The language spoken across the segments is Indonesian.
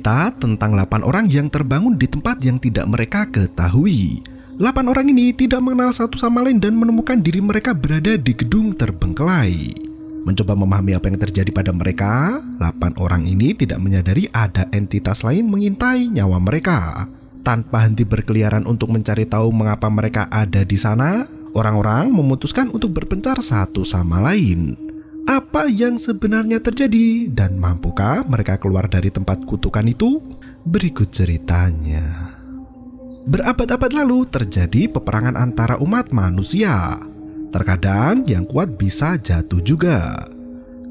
bercerita tentang 8 orang yang terbangun di tempat yang tidak mereka ketahui. 8 orang ini tidak mengenal satu sama lain dan menemukan diri mereka berada di gedung terbengkelai. Mencoba memahami apa yang terjadi pada mereka, 8 orang ini tidak menyadari ada entitas lain mengintai nyawa mereka. Tanpa henti berkeliaran untuk mencari tahu mengapa mereka ada di sana, orang-orang memutuskan untuk berpencar satu sama lain. Apa yang sebenarnya terjadi dan mampukah mereka keluar dari tempat kutukan itu? Berikut ceritanya. Berabad-abad lalu terjadi peperangan antara umat manusia. Terkadang yang kuat bisa jatuh juga.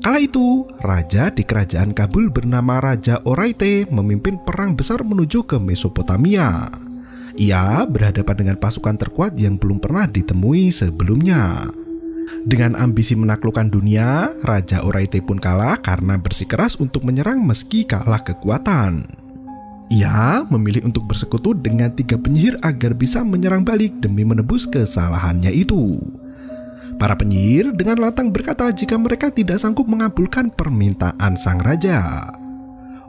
Kala itu, raja di kerajaan Kabul bernama Raja Oraite memimpin perang besar menuju ke Mesopotamia. Ia berhadapan dengan pasukan terkuat yang belum pernah ditemui sebelumnya. Dengan ambisi menaklukkan dunia, Raja Oraite pun kalah karena bersikeras untuk menyerang meski kalah kekuatan. Ia memilih untuk bersekutu dengan 3 penyihir agar bisa menyerang balik demi menebus kesalahannya itu. Para penyihir dengan lantang berkata jika mereka tidak sanggup mengabulkan permintaan sang raja.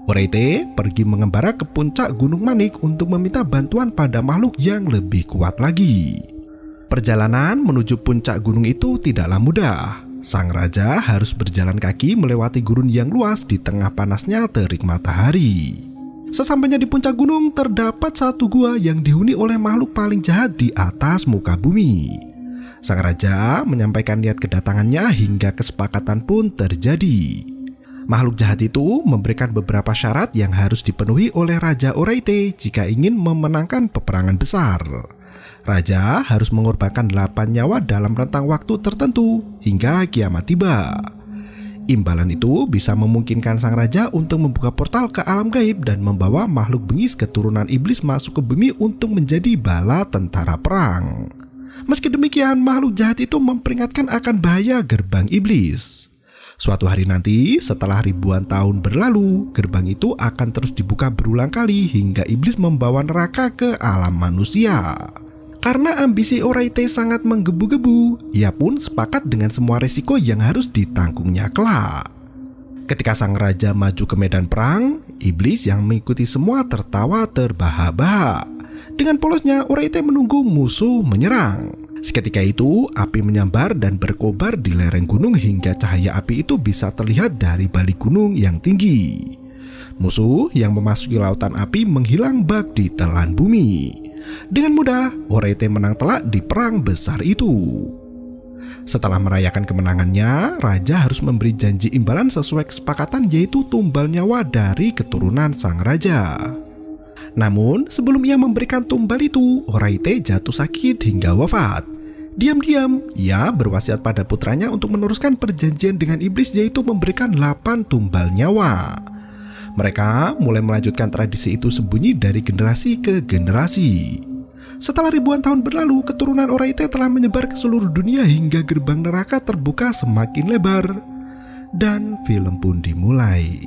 Oraite pergi mengembara ke puncak Gunung Manik untuk meminta bantuan pada makhluk yang lebih kuat lagi. Perjalanan menuju puncak gunung itu tidaklah mudah. Sang raja harus berjalan kaki melewati gurun yang luas di tengah panasnya terik matahari. Sesampainya di puncak gunung, terdapat satu gua yang dihuni oleh makhluk paling jahat di atas muka bumi. Sang raja menyampaikan niat kedatangannya hingga kesepakatan pun terjadi. Makhluk jahat itu memberikan beberapa syarat yang harus dipenuhi oleh Raja Oraite jika ingin memenangkan peperangan besar. Raja harus mengorbankan 8 nyawa dalam rentang waktu tertentu hingga kiamat tiba. Imbalan itu bisa memungkinkan sang raja untuk membuka portal ke alam gaib dan membawa makhluk bengis keturunan iblis masuk ke bumi untuk menjadi bala tentara perang. Meski demikian, makhluk jahat itu memperingatkan akan bahaya gerbang iblis. Suatu hari nanti, setelah ribuan tahun berlalu, gerbang itu akan terus dibuka berulang kali hingga iblis membawa neraka ke alam manusia. Karena ambisi Oraite sangat menggebu-gebu, ia pun sepakat dengan semua resiko yang harus ditanggungnya kelak. Ketika sang raja maju ke medan perang, iblis yang mengikuti semua tertawa terbahak-bahak. Dengan polosnya, Oraite menunggu musuh menyerang. Seketika itu, api menyambar dan berkobar di lereng gunung hingga cahaya api itu bisa terlihat dari balik gunung yang tinggi. Musuh yang memasuki lautan api menghilang bak di telan bumi. Dengan mudah, Oraite menang telak di perang besar itu. Setelah merayakan kemenangannya, raja harus memberi janji imbalan sesuai kesepakatan, yaitu tumbal nyawa dari keturunan sang raja. Namun, sebelum ia memberikan tumbal itu, Oraite jatuh sakit hingga wafat. Diam-diam, ia berwasiat pada putranya untuk meneruskan perjanjian dengan iblis, yaitu memberikan 8 tumbal nyawa. Mereka mulai melanjutkan tradisi itu sembunyi dari generasi ke generasi. Setelah ribuan tahun berlalu, keturunan Oraite telah menyebar ke seluruh dunia hingga gerbang neraka terbuka semakin lebar. Dan film pun dimulai.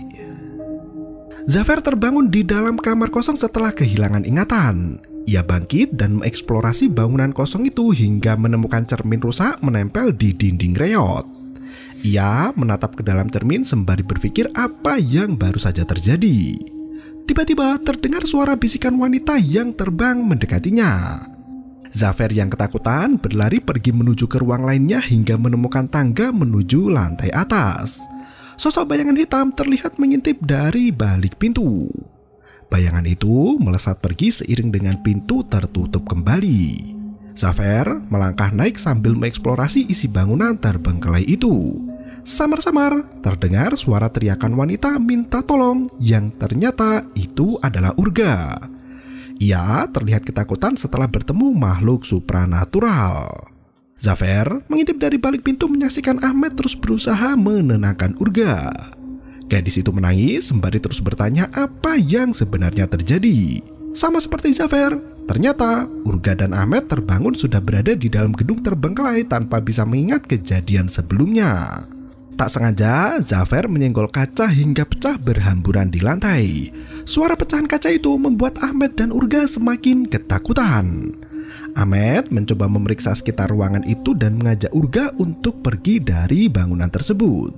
Zafer terbangun di dalam kamar kosong setelah kehilangan ingatan. Ia bangkit dan mengeksplorasi bangunan kosong itu hingga menemukan cermin rusak menempel di dinding reot. Ia menatap ke dalam cermin sembari berpikir apa yang baru saja terjadi. Tiba-tiba terdengar suara bisikan wanita yang terbang mendekatinya. Zafer yang ketakutan berlari pergi menuju ke ruang lainnya hingga menemukan tangga menuju lantai atas. Sosok bayangan hitam terlihat mengintip dari balik pintu. Bayangan itu melesat pergi seiring dengan pintu tertutup kembali. Zafer melangkah naik sambil mengeksplorasi isi bangunan terbengkelai itu. Samar-samar terdengar suara teriakan wanita minta tolong yang ternyata itu adalah Urga. Ia terlihat ketakutan setelah bertemu makhluk supranatural. Zafer mengintip dari balik pintu menyaksikan Ahmed terus berusaha menenangkan Urga. Gadis itu menangis sembari terus bertanya apa yang sebenarnya terjadi. Sama seperti Zafer, ternyata Urga dan Ahmed terbangun sudah berada di dalam gedung terbengkelai tanpa bisa mengingat kejadian sebelumnya. Tak sengaja, Zafer menyenggol kaca hingga pecah berhamburan di lantai. Suara pecahan kaca itu membuat Ahmed dan Urga semakin ketakutan. Ahmed mencoba memeriksa sekitar ruangan itu dan mengajak Urga untuk pergi dari bangunan tersebut.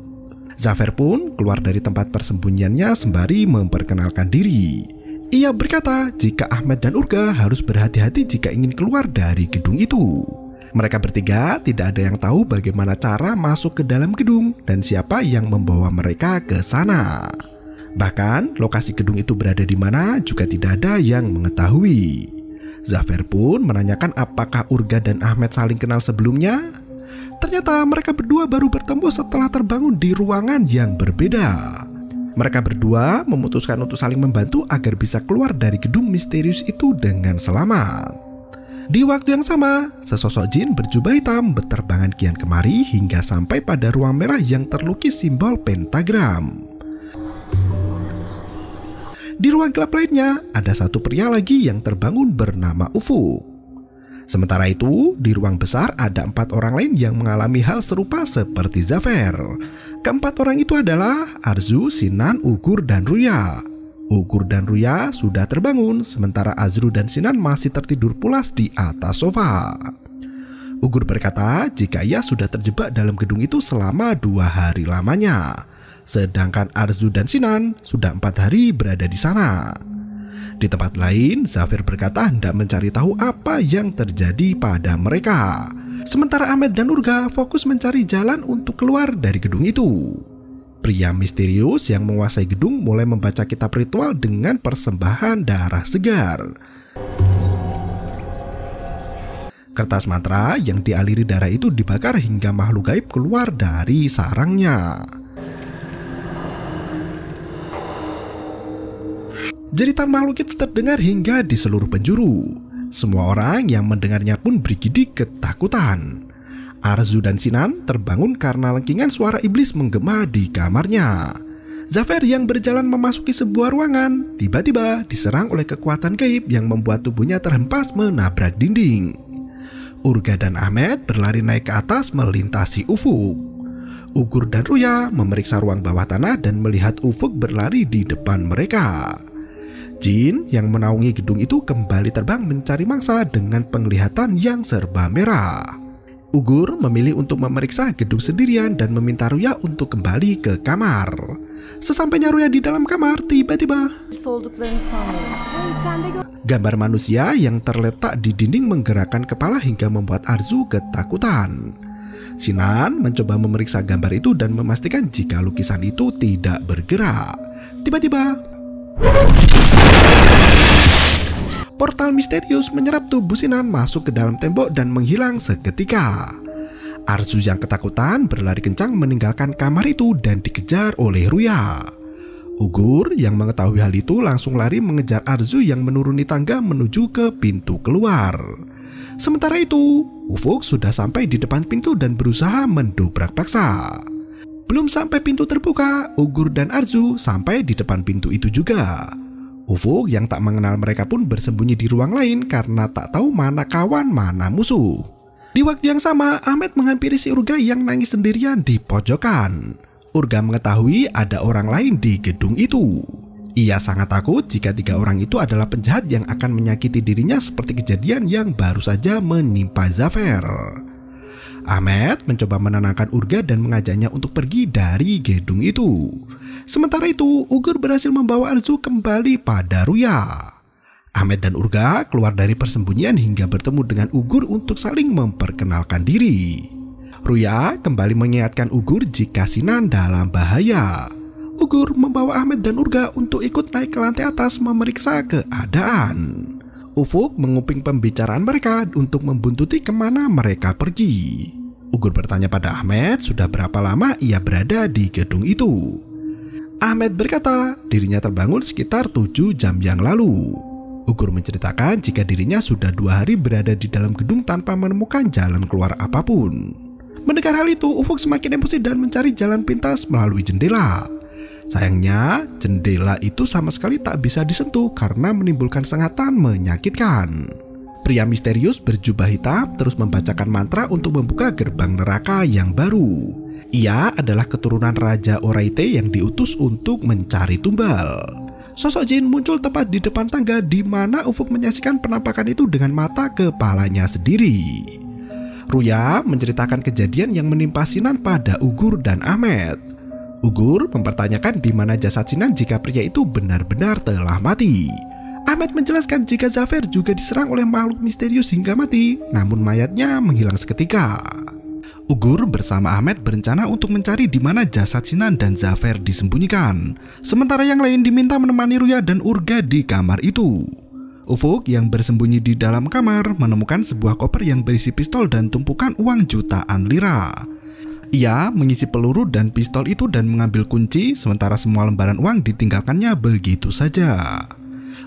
Zafar pun keluar dari tempat persembunyiannya sembari memperkenalkan diri. Ia berkata jika Ahmed dan Urga harus berhati-hati jika ingin keluar dari gedung itu. Mereka bertiga tidak ada yang tahu bagaimana cara masuk ke dalam gedung dan siapa yang membawa mereka ke sana. Bahkan lokasi gedung itu berada di mana juga tidak ada yang mengetahui. Zafar pun menanyakan apakah Urga dan Ahmed saling kenal sebelumnya. Ternyata mereka berdua baru bertemu setelah terbangun di ruangan yang berbeda. Mereka berdua memutuskan untuk saling membantu agar bisa keluar dari gedung misterius itu dengan selamat. Di waktu yang sama, sesosok jin berjubah hitam berterbangan kian kemari hingga sampai pada ruang merah yang terlukis simbol pentagram. Di ruang gelap lainnya, ada satu pria lagi yang terbangun bernama Ufuk. Sementara itu, di ruang besar ada 4 orang lain yang mengalami hal serupa seperti Zafar. Keempat orang itu adalah Arzu, Sinan, Ugur, dan Ruya. Ugur dan Ruya sudah terbangun, sementara Azru dan Sinan masih tertidur pulas di atas sofa. Ugur berkata jika ia sudah terjebak dalam gedung itu selama 2 hari lamanya. Sedangkan Arzu dan Sinan sudah 4 hari berada di sana. Di tempat lain, Zafar berkata hendak mencari tahu apa yang terjadi pada mereka. Sementara Ahmed dan Urga fokus mencari jalan untuk keluar dari gedung itu. Pria misterius yang menguasai gedung mulai membaca kitab ritual dengan persembahan darah segar. Kertas mantra yang dialiri darah itu dibakar hingga makhluk gaib keluar dari sarangnya. Jeritan makhluk itu terdengar hingga di seluruh penjuru. Semua orang yang mendengarnya pun bergidik ketakutan. Arzu dan Sinan terbangun karena lengkingan suara iblis menggema di kamarnya. Zafar yang berjalan memasuki sebuah ruangan tiba-tiba diserang oleh kekuatan gaib yang membuat tubuhnya terhempas menabrak dinding. Urga dan Ahmed berlari naik ke atas melintasi Ufuk. Ugur dan Ruya memeriksa ruang bawah tanah dan melihat Ufuk berlari di depan mereka. Jin yang menaungi gedung itu kembali terbang mencari mangsa dengan penglihatan yang serba merah. Ugur memilih untuk memeriksa gedung sendirian dan meminta Ruya untuk kembali ke kamar. Sesampainya Ruya di dalam kamar, tiba-tiba gambar manusia yang terletak di dinding menggerakkan kepala hingga membuat Arzu ketakutan. Sinan mencoba memeriksa gambar itu dan memastikan jika lukisan itu tidak bergerak. Tiba-tiba portal misterius menyerap tubuh Sinan masuk ke dalam tembok dan menghilang seketika. Arzu yang ketakutan berlari kencang meninggalkan kamar itu dan dikejar oleh Ruya. Ugur yang mengetahui hal itu langsung lari mengejar Arzu yang menuruni tangga menuju ke pintu keluar. Sementara itu, Ufuk sudah sampai di depan pintu dan berusaha mendobrak paksa. Belum sampai pintu terbuka, Ugur dan Arzu sampai di depan pintu itu juga. Ufuk yang tak mengenal mereka pun bersembunyi di ruang lain karena tak tahu mana kawan mana musuh. Di waktu yang sama, Ahmed menghampiri si Urga yang nangis sendirian di pojokan. Urga mengetahui ada orang lain di gedung itu. Ia sangat takut jika 3 orang itu adalah penjahat yang akan menyakiti dirinya seperti kejadian yang baru saja menimpa Zafar. Ahmed mencoba menenangkan Urga dan mengajaknya untuk pergi dari gedung itu. Sementara itu, Ugur berhasil membawa Arzu kembali pada Ruya. Ahmed dan Urga keluar dari persembunyian hingga bertemu dengan Ugur untuk saling memperkenalkan diri. Ruya kembali mengingatkan Ugur jika Sinan dalam bahaya. Ugur membawa Ahmed dan Urga untuk ikut naik ke lantai atas memeriksa keadaan. Ufuk menguping pembicaraan mereka untuk membuntuti kemana mereka pergi. Ugur bertanya pada Ahmed sudah berapa lama ia berada di gedung itu. Ahmed berkata dirinya terbangun sekitar 7 jam yang lalu. Ugur menceritakan jika dirinya sudah 2 hari berada di dalam gedung tanpa menemukan jalan keluar apapun. Mendengar hal itu, Ufuk semakin emosi dan mencari jalan pintas melalui jendela. Sayangnya, jendela itu sama sekali tak bisa disentuh karena menimbulkan sengatan menyakitkan. Pria misterius berjubah hitam terus membacakan mantra untuk membuka gerbang neraka yang baru. Ia adalah keturunan Raja Oraite yang diutus untuk mencari tumbal. Sosok jin muncul tepat di depan tangga di mana Ufuk menyaksikan penampakan itu dengan mata kepalanya sendiri. Ruya menceritakan kejadian yang menimpa Sinan pada Ugur dan Ahmed. Ugur mempertanyakan di mana jasad Sinan jika pria itu benar-benar telah mati. Ahmed menjelaskan jika Zafer juga diserang oleh makhluk misterius hingga mati, namun mayatnya menghilang seketika. Ugur bersama Ahmed berencana untuk mencari di mana jasad Sinan dan Zafer disembunyikan, sementara yang lain diminta menemani Ruya dan Urga di kamar itu. Ufuk yang bersembunyi di dalam kamar menemukan sebuah koper yang berisi pistol dan tumpukan uang jutaan lira. Ia mengisi peluru dan pistol itu dan mengambil kunci, sementara semua lembaran uang ditinggalkannya begitu saja.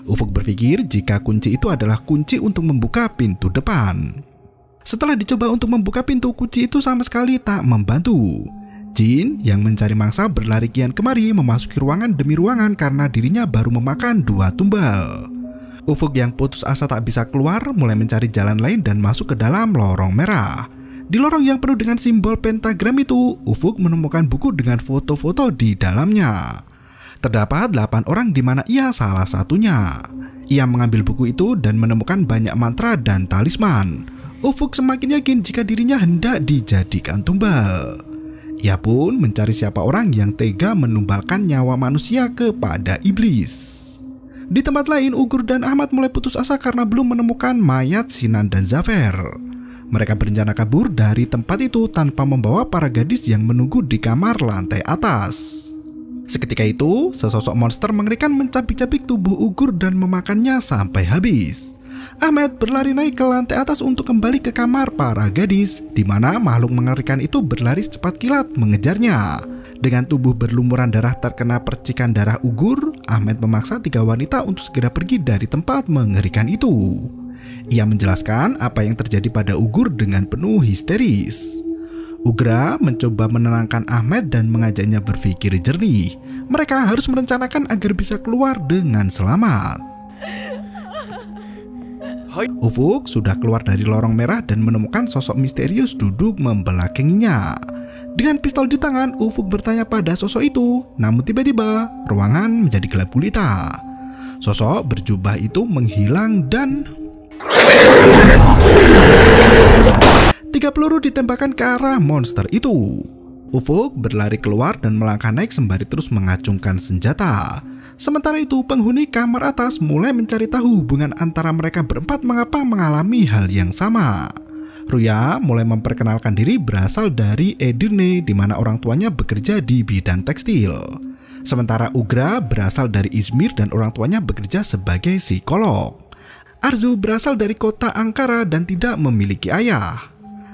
Ufuk berpikir jika kunci itu adalah kunci untuk membuka pintu depan. Setelah dicoba untuk membuka pintu, kunci itu sama sekali tak membantu. Jin yang mencari mangsa berlari kian kemari memasuki ruangan demi ruangan karena dirinya baru memakan 2 tumbal. Ufuk yang putus asa tak bisa keluar mulai mencari jalan lain dan masuk ke dalam lorong merah. Di lorong yang penuh dengan simbol pentagram itu, Ufuk menemukan buku dengan foto-foto di dalamnya. Terdapat 8 orang di mana ia salah satunya. Ia mengambil buku itu dan menemukan banyak mantra dan talisman. Ufuk semakin yakin jika dirinya hendak dijadikan tumbal. Ia pun mencari siapa orang yang tega menumbalkan nyawa manusia kepada iblis. Di tempat lain, Ugur dan Ahmad mulai putus asa karena belum menemukan mayat Sinan dan Zafer. Mereka berencana kabur dari tempat itu tanpa membawa para gadis yang menunggu di kamar lantai atas. Seketika itu, sesosok monster mengerikan mencabik-cabik tubuh Ugur dan memakannya sampai habis. Ahmed berlari naik ke lantai atas untuk kembali ke kamar para gadis, di mana makhluk mengerikan itu berlari secepat kilat mengejarnya. Dengan tubuh berlumuran darah terkena percikan darah Ugur, Ahmed memaksa 3 wanita untuk segera pergi dari tempat mengerikan itu. Ia menjelaskan apa yang terjadi pada Ugur dengan penuh histeris. Ugra mencoba menenangkan Ahmed dan mengajaknya berpikir jernih. Mereka harus merencanakan agar bisa keluar dengan selamat. Ufuk sudah keluar dari lorong merah dan menemukan sosok misterius duduk membelakanginya. Dengan pistol di tangan, Ufuk bertanya pada sosok itu, namun tiba-tiba ruangan menjadi gelap gulita. Sosok berjubah itu menghilang dan 3 peluru ditembakkan ke arah monster itu. Ufuk berlari keluar dan melangkah naik sembari terus mengacungkan senjata. Sementara itu, penghuni kamar atas mulai mencari tahu hubungan antara mereka berempat mengapa mengalami hal yang sama. Ruya mulai memperkenalkan diri berasal dari Edirne, di mana orang tuanya bekerja di bidang tekstil. Sementara Ugra berasal dari Izmir dan orang tuanya bekerja sebagai psikolog. Arzu berasal dari kota Ankara dan tidak memiliki ayah.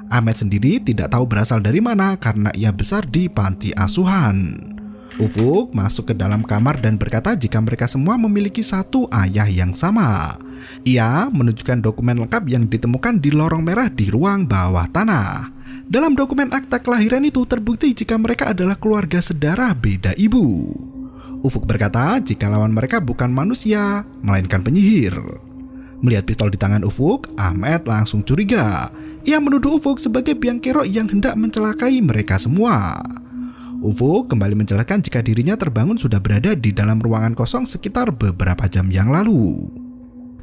Ahmed sendiri tidak tahu berasal dari mana karena ia besar di panti asuhan. Ufuk masuk ke dalam kamar dan berkata jika mereka semua memiliki satu ayah yang sama. Ia menunjukkan dokumen lengkap yang ditemukan di lorong merah di ruang bawah tanah. Dalam dokumen akta kelahiran itu terbukti jika mereka adalah keluarga sedarah beda ibu. Ufuk berkata jika lawan mereka bukan manusia, melainkan penyihir. Melihat pistol di tangan Ufuk, Ahmed langsung curiga. Ia menuduh Ufuk sebagai biang kerok yang hendak mencelakai mereka semua. Ufuk kembali menjelaskan jika dirinya terbangun sudah berada di dalam ruangan kosong sekitar beberapa jam yang lalu.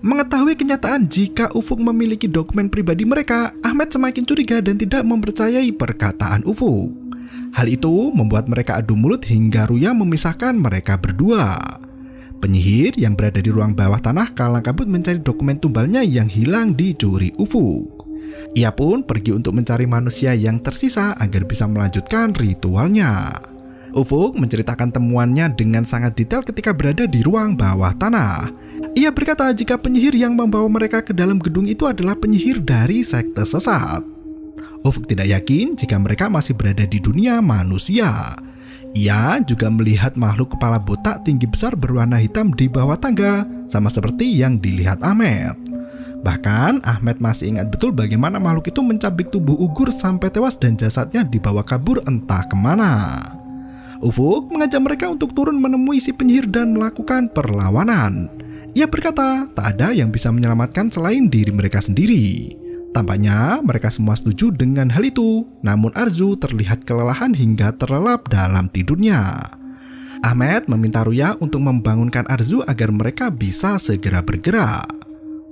Mengetahui kenyataan jika Ufuk memiliki dokumen pribadi mereka, Ahmed semakin curiga dan tidak mempercayai perkataan Ufuk. Hal itu membuat mereka adu mulut hingga Ruya memisahkan mereka berdua. Penyihir yang berada di ruang bawah tanah kalang kabut mencari dokumen tumbalnya yang hilang dicuri Ufuk. Ia pun pergi untuk mencari manusia yang tersisa agar bisa melanjutkan ritualnya. Ufuk menceritakan temuannya dengan sangat detail ketika berada di ruang bawah tanah. Ia berkata jika penyihir yang membawa mereka ke dalam gedung itu adalah penyihir dari sekte sesat. Ufuk tidak yakin jika mereka masih berada di dunia manusia. Ia juga melihat makhluk kepala botak tinggi besar berwarna hitam di bawah tangga, sama seperti yang dilihat Ahmed. Bahkan Ahmed masih ingat betul bagaimana makhluk itu mencabik tubuh Ugur sampai tewas dan jasadnya dibawa kabur entah kemana. Ufuk mengajak mereka untuk turun menemui si penyihir dan melakukan perlawanan. Ia berkata tak ada yang bisa menyelamatkan selain diri mereka sendiri. Tampaknya mereka semua setuju dengan hal itu, namun Arzu terlihat kelelahan hingga terlelap dalam tidurnya. Ahmed meminta Ruya untuk membangunkan Arzu agar mereka bisa segera bergerak.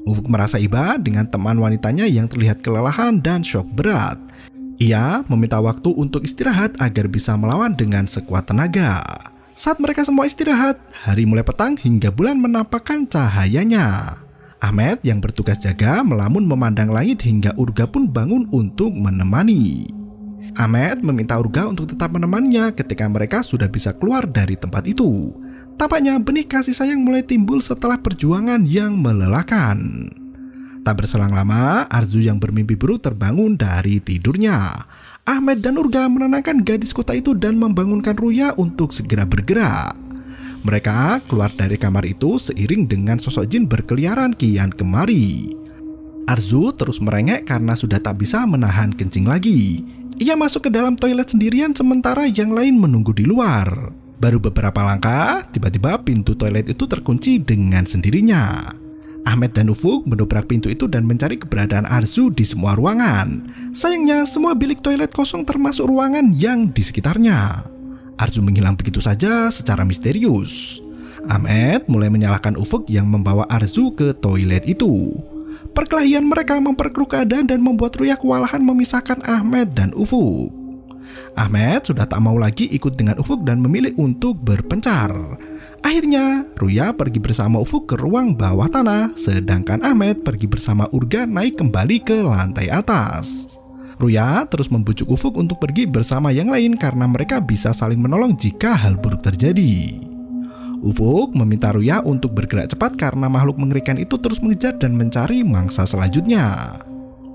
Ufuk merasa iba dengan teman wanitanya yang terlihat kelelahan dan syok berat. Ia meminta waktu untuk istirahat agar bisa melawan dengan sekuat tenaga. Saat mereka semua istirahat, hari mulai petang hingga bulan menampakkan cahayanya. Ahmed yang bertugas jaga melamun memandang langit hingga Urga pun bangun untuk menemani. Ahmed meminta Urga untuk tetap menemaninya ketika mereka sudah bisa keluar dari tempat itu. Tampaknya benih kasih sayang mulai timbul setelah perjuangan yang melelahkan. Tak berselang lama, Arzu yang bermimpi buruk terbangun dari tidurnya. Ahmed dan Urga menenangkan gadis kota itu dan membangunkan Ruya untuk segera bergerak. Mereka keluar dari kamar itu seiring dengan sosok jin berkeliaran kian kemari. Arzu terus merengek karena sudah tak bisa menahan kencing lagi. Ia masuk ke dalam toilet sendirian sementara yang lain menunggu di luar. Baru beberapa langkah, tiba-tiba pintu toilet itu terkunci dengan sendirinya. Ahmed dan Ufuk mendobrak pintu itu dan mencari keberadaan Arzu di semua ruangan. Sayangnya semua bilik toilet kosong termasuk ruangan yang di sekitarnya. Arzu menghilang begitu saja secara misterius. Ahmed mulai menyalahkan Ufuk yang membawa Arzu ke toilet itu. Perkelahian mereka memperkeruh keadaan dan membuat Ruya kewalahan memisahkan Ahmed dan Ufuk. Ahmed sudah tak mau lagi ikut dengan Ufuk dan memilih untuk berpencar. Akhirnya, Ruya pergi bersama Ufuk ke ruang bawah tanah, sedangkan Ahmed pergi bersama Urga naik kembali ke lantai atas. Ruya terus membujuk Ufuk untuk pergi bersama yang lain karena mereka bisa saling menolong jika hal buruk terjadi. Ufuk meminta Ruya untuk bergerak cepat karena makhluk mengerikan itu terus mengejar dan mencari mangsa selanjutnya.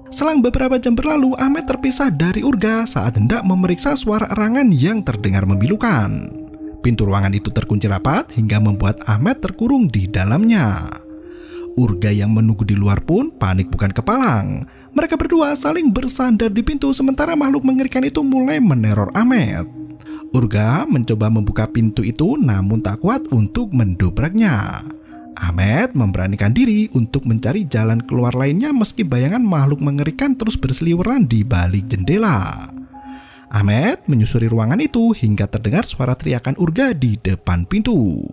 Selang beberapa jam berlalu, Ahmed terpisah dari Urga saat hendak memeriksa suara erangan yang terdengar memilukan. Pintu ruangan itu terkunci rapat hingga membuat Ahmed terkurung di dalamnya. Urga yang menunggu di luar pun panik bukan kepalang. Mereka berdua saling bersandar di pintu sementara makhluk mengerikan itu mulai meneror Ahmed. Urga mencoba membuka pintu itu namun tak kuat untuk mendobraknya. Ahmed memberanikan diri untuk mencari jalan keluar lainnya meski bayangan makhluk mengerikan terus berseliweran di balik jendela. Ahmed menyusuri ruangan itu hingga terdengar suara teriakan Urga di depan pintu.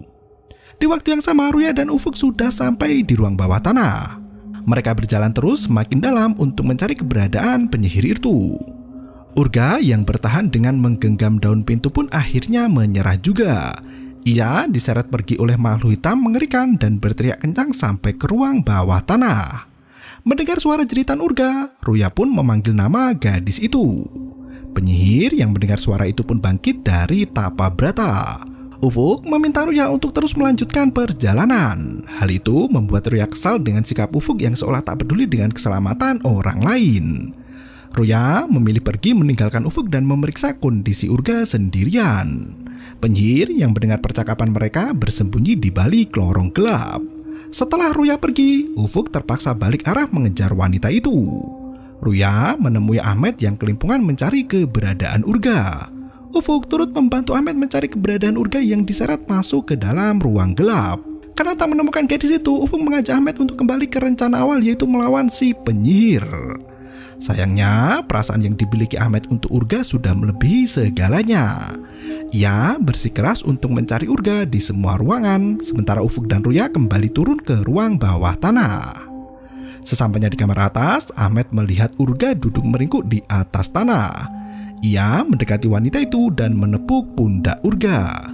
Di waktu yang sama, Ruya dan Ufuk sudah sampai di ruang bawah tanah. Mereka berjalan terus semakin dalam untuk mencari keberadaan penyihir itu. Urga yang bertahan dengan menggenggam daun pintu pun akhirnya menyerah juga. Ia diseret pergi oleh makhluk hitam mengerikan dan berteriak kencang sampai ke ruang bawah tanah. Mendengar suara jeritan Urga, Ruya pun memanggil nama gadis itu. Penyihir yang mendengar suara itu pun bangkit dari tapa brata. Ufuk meminta Ruya untuk terus melanjutkan perjalanan. Hal itu membuat Ruya kesal dengan sikap Ufuk yang seolah tak peduli dengan keselamatan orang lain. Ruya memilih pergi meninggalkan Ufuk dan memeriksa kondisi Urga sendirian. Penyihir yang mendengar percakapan mereka bersembunyi di balik lorong gelap. Setelah Ruya pergi, Ufuk terpaksa balik arah mengejar wanita itu. Ruya menemui Ahmed yang kelimpungan mencari keberadaan Urga. Ufuk turut membantu Ahmed mencari keberadaan Urga yang diseret masuk ke dalam ruang gelap. Karena tak menemukan gadis itu, Ufuk mengajak Ahmed untuk kembali ke rencana awal yaitu melawan si penyihir. Sayangnya, perasaan yang dimiliki Ahmed untuk Urga sudah melebihi segalanya. Ia bersikeras untuk mencari Urga di semua ruangan, sementara Ufuk dan Ruya kembali turun ke ruang bawah tanah. Sesampainya di kamar atas, Ahmed melihat Urga duduk meringkuk di atas tanah. Ia mendekati wanita itu dan menepuk pundak Urga.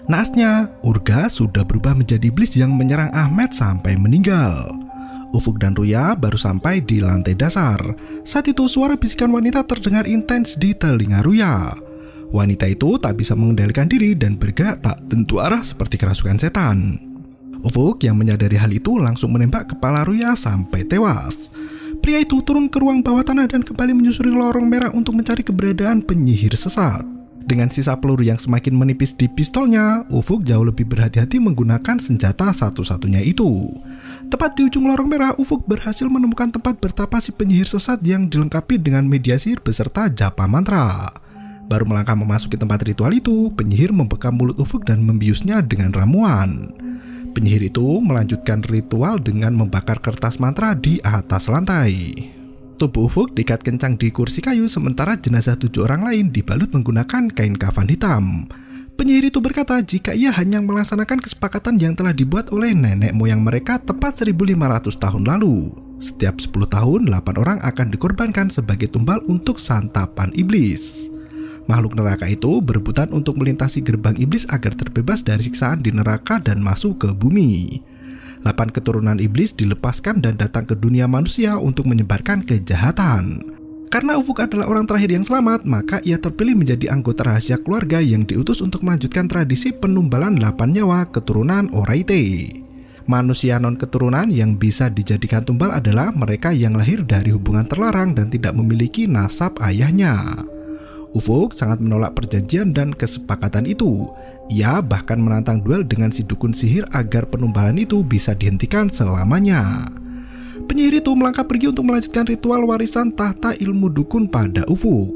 Naasnya, Urga sudah berubah menjadi iblis yang menyerang Ahmed sampai meninggal. Ufuk dan Ruya baru sampai di lantai dasar. Saat itu suara bisikan wanita terdengar intens di telinga Ruya. Wanita itu tak bisa mengendalikan diri dan bergerak tak tentu arah seperti kerasukan setan. Ufuk yang menyadari hal itu langsung menembak kepala Ruya sampai tewas. Pria itu turun ke ruang bawah tanah dan kembali menyusuri lorong merah untuk mencari keberadaan penyihir sesat. Dengan sisa peluru yang semakin menipis di pistolnya, Ufuk jauh lebih berhati-hati menggunakan senjata satu-satunya itu. Tepat di ujung lorong merah, Ufuk berhasil menemukan tempat bertapa si penyihir sesat yang dilengkapi dengan media sihir beserta japa mantra. Baru melangkah memasuki tempat ritual itu, penyihir membekam mulut Ufuk dan membiusnya dengan ramuan. Penyihir itu melanjutkan ritual dengan membakar kertas mantra di atas lantai. Tubuh Ufuk diikat kencang di kursi kayu sementara jenazah 7 orang lain dibalut menggunakan kain kafan hitam. Penyihir itu berkata jika ia hanya melaksanakan kesepakatan yang telah dibuat oleh nenek moyang mereka tepat 1500 tahun lalu. Setiap 10 tahun, 8 orang akan dikorbankan sebagai tumbal untuk santapan iblis. Makhluk neraka itu berebutan untuk melintasi gerbang iblis agar terbebas dari siksaan di neraka dan masuk ke bumi. 8 keturunan iblis dilepaskan dan datang ke dunia manusia untuk menyebarkan kejahatan. Karena Ufuk adalah orang terakhir yang selamat, maka ia terpilih menjadi anggota rahasia keluarga yang diutus untuk melanjutkan tradisi penumbalan 8 nyawa keturunan Oraite. Manusia non-keturunan yang bisa dijadikan tumbal adalah mereka yang lahir dari hubungan terlarang dan tidak memiliki nasab ayahnya. Ufuk sangat menolak perjanjian dan kesepakatan itu. Ia bahkan menantang duel dengan si dukun sihir agar penumbalan itu bisa dihentikan selamanya. Penyihir itu melangkah pergi untuk melanjutkan ritual warisan tahta ilmu dukun pada Ufuk.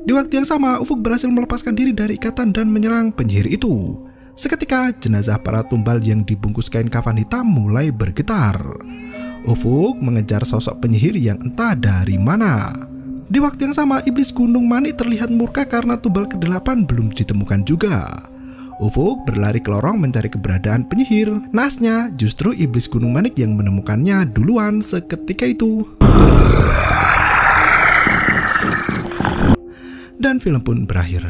Di waktu yang sama, Ufuk berhasil melepaskan diri dari ikatan dan menyerang penyihir itu. Seketika, jenazah para tumbal yang dibungkus kain kafan hitam mulai bergetar. Ufuk mengejar sosok penyihir yang entah dari mana. Di waktu yang sama, iblis Gunung Manik terlihat murka karena tumbal ke-8 belum ditemukan juga. Ufuk berlari ke lorong mencari keberadaan penyihir. Naasnya, justru iblis Gunung Manik yang menemukannya duluan seketika itu. Dan film pun berakhir.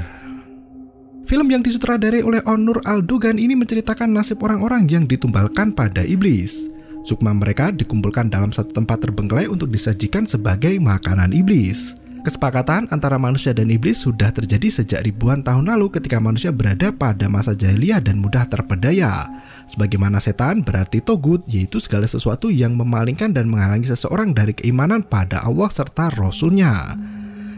Film yang disutradarai oleh Onur Al-Dogan ini menceritakan nasib orang-orang yang ditumbalkan pada iblis. Sukma mereka dikumpulkan dalam satu tempat terbengkelai untuk disajikan sebagai makanan iblis. Kesepakatan antara manusia dan iblis sudah terjadi sejak ribuan tahun lalu ketika manusia berada pada masa jahiliyah dan mudah terpedaya. Sebagaimana setan berarti togut, yaitu segala sesuatu yang memalingkan dan menghalangi seseorang dari keimanan pada Allah serta Rasul-Nya.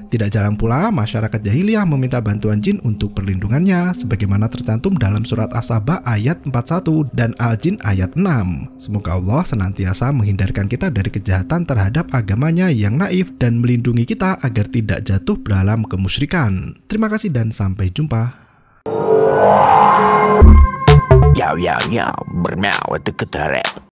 Tidak jarang pula masyarakat jahiliyah meminta bantuan jin untuk perlindungannya, sebagaimana tercantum dalam surat As-Saba ayat 41 dan Al-Jin ayat 6. Semoga Allah senantiasa menghindarkan kita dari kejahatan terhadap agamanya yang naif dan melindungi kita agar tidak jatuh dalam kemusyrikan. Terima kasih dan sampai jumpa. Yo, bermau itu ketarep.